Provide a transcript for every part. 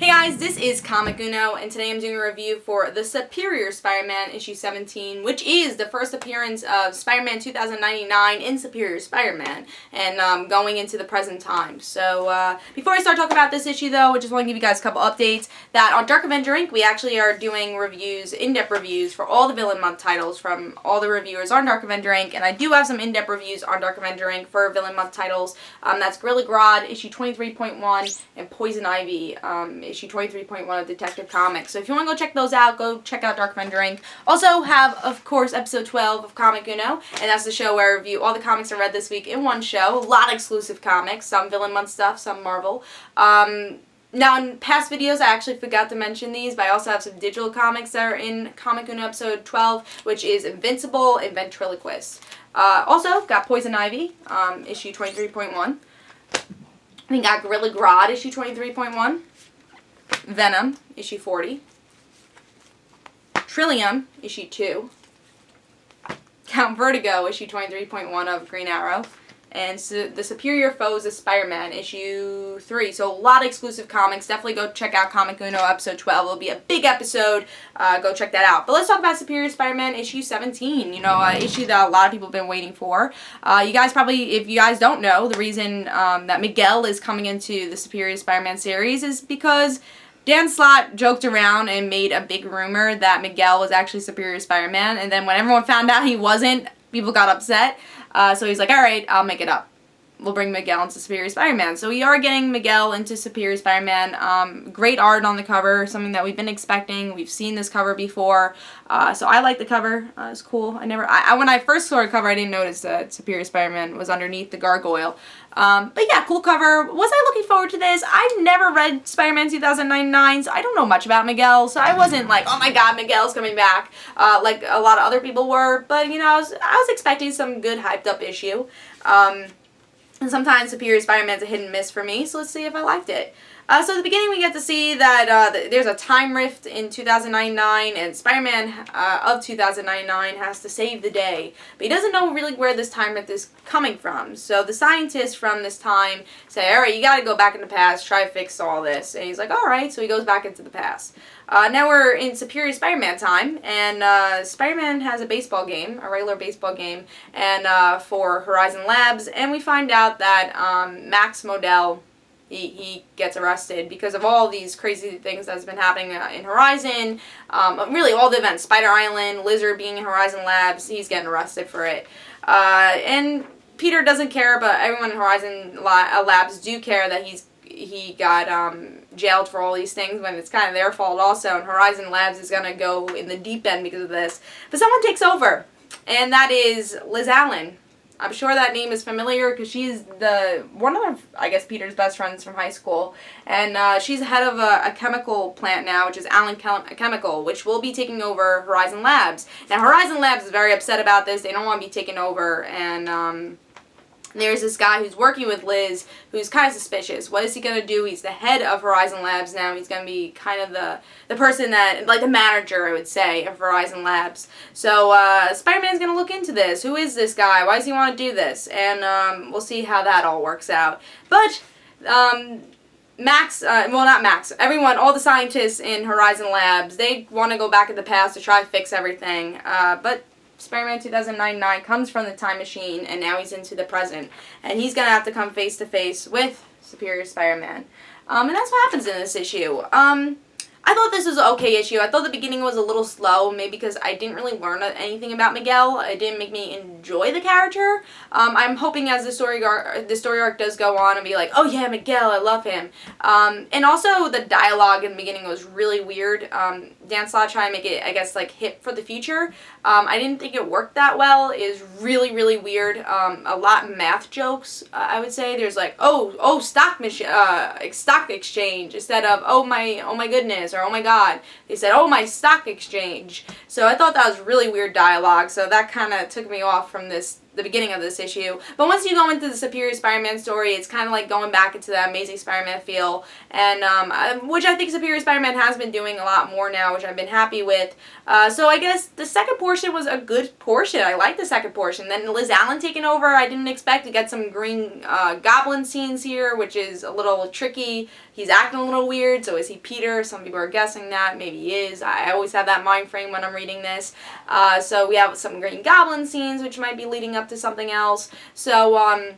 Hey guys, this is Comic Uno, and today I'm doing a review for The Superior Spider-Man issue 17, which is the first appearance of Spider-Man 2099 in Superior Spider-Man, and going into the present time. So, before I start talking about this issue though, I just want to give you guys a couple updates, that on Dark Avenger Inc. we actually are doing reviews, in-depth reviews, for all the Villain Month titles from all the reviewers on Dark Avenger Inc., and I do have some in-depth reviews on Dark Avenger Inc. for Villain Month titles. That's Gorilla Grodd, issue 23.1, and Poison Ivy, issue 23.1 of Detective Comics. So if you want to go check those out, go check out Dark Avenger Inc. Also have, of course, episode 12 of Comic Uno, and that's the show where I review all the comics I read this week in one show. A lot of exclusive comics, some Villain Month stuff, some Marvel. Now, in past videos, I actually forgot to mention these, but I also have some digital comics that are in Comic Uno episode 12, which is Invincible and Ventriloquist. Also, got Poison Ivy, issue 23.1. We got Gorilla Grodd, issue 23.1. Venom, issue 40. Trillium, issue 2. Count Vertigo, issue 23.1 of Green Arrow. And The Superior Foes of Spider-Man, issue 3. So a lot of exclusive comics. Definitely go check out Comic Uno episode 12. It'll be a big episode. Go check that out. But let's talk about Superior Spider-Man issue 17. You know, an issue that a lot of people have been waiting for. You guys probably, if you guys don't know, the reason that Miguel is coming into the Superior Spider-Man series is because Dan Slott joked around and made a big rumor that Miguel was actually Superior Spider-Man. And then when everyone found out he wasn't, people got upset. So he's like, alright, I'll make it up. We'll bring Miguel into Superior Spider-Man. So we are getting Miguel into Superior Spider-Man. Great art on the cover, something that we've been expecting. We've seen this cover before. So I like the cover. It's cool. When I first saw the cover, I didn't notice that Superior Spider-Man was underneath the gargoyle. But yeah, cool cover. Was I looking forward to this? I've never read Spider-Man 2099, so I don't know much about Miguel, so I wasn't like, oh my god, Miguel's coming back, like a lot of other people were. But, you know, I was expecting some good hyped up issue. And sometimes Superior Spider-Man's a hit and miss for me, so let's see if I liked it. So at the beginning we get to see that there's a time rift in 2099, and Spider-Man of 2099 has to save the day. But he doesn't know really where this time rift is coming from. So the scientists from this time say, alright, you gotta go back in the past, try to fix all this. And he's like, alright, so he goes back into the past. Now we're in Superior Spider-Man time, and Spider-Man has a baseball game, a regular baseball game, and for Horizon Labs, and we find out that Max Modell, he gets arrested because of all these crazy things that's been happening in Horizon. Really all the events, Spider Island, Lizard being in Horizon Labs, he's getting arrested for it. And Peter doesn't care, but everyone in Horizon Labs do care that he got jailed for all these things when it's kind of their fault also, and Horizon Labs is going to go in the deep end because of this. But someone takes over, and that is Liz Allen. I'm sure that name is familiar because she's one of, I guess, Peter's best friends from high school. And she's head of a chemical plant now, which is Allen Chemical, which will be taking over Horizon Labs. Now, Horizon Labs is very upset about this. They don't want to be taken over, and there's this guy who's working with Liz who's kind of suspicious. What is he going to do? He's the head of Horizon Labs now. He's going to be kind of the person that, like the manager, I would say, of Horizon Labs. So Spider-Man's going to look into this. Who is this guy? Why does he want to do this? And we'll see how that all works out. But Max, well, not Max, everyone, all the scientists in Horizon Labs, they want to go back in the past to try to fix everything. But Spider-Man 2099 comes from the time machine, and now he's into the present. And he's going to have to come face to face with Superior Spider-Man. And that's what happens in this issue. I thought this was an okay issue. I thought the beginning was a little slow, maybe because I didn't really learn anything about Miguel. It didn't make me enjoy the character. I'm hoping as the story arc does go on and be like, oh yeah, Miguel, I love him. And also the dialogue in the beginning was really weird. Dan Slott trying to make it, I guess, like hip for the future. I didn't think it worked that well. It was really, really weird. A lot of math jokes, I would say. There's like, oh, stock exchange, instead of, oh my goodness, or oh my god. They said, oh, my stock exchange. So I thought that was really weird dialogue, so that kind of took me off from the beginning of this issue. But once you go into the Superior Spider-Man story, it's kind of like going back into that Amazing Spider-Man feel, and which I think Superior Spider-Man has been doing a lot more now, which I've been happy with. So I guess the second portion was a good portion. I like the second portion. Then Liz Allen taking over, I didn't expect to get some Green Goblin scenes here, which is a little tricky. he's acting a little weird, so is he Peter? Some people are guessing that. Maybe he is. I always have that mind frame when I'm reading this. So we have some Green Goblin scenes, which might be leading up to something else. So,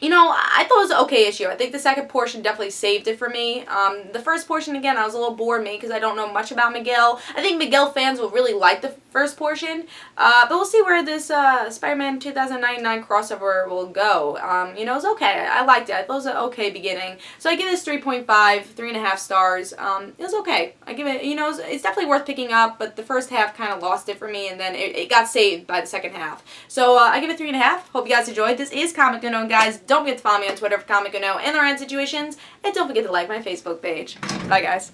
you know, I thought it was an okay issue. I think the second portion definitely saved it for me. The first portion, again, I was a little bored, maybe because I don't know much about Miguel. I think Miguel fans will really like the first portion, but we'll see where this Spider-Man 2099 crossover will go. You know, it was okay. I liked it. I thought it was an okay beginning. So I give this 3.5, 3.5 stars. It was okay. I give it, you know, it's definitely worth picking up, but the first half kind of lost it for me, and then it got saved by the second half. So I give it 3.5. Hope you guys enjoyed. This is Comic Unknown, guys. Don't forget to follow me on Twitter for Comic Unknown and the random situations, and don't forget to like my Facebook page. Bye, guys.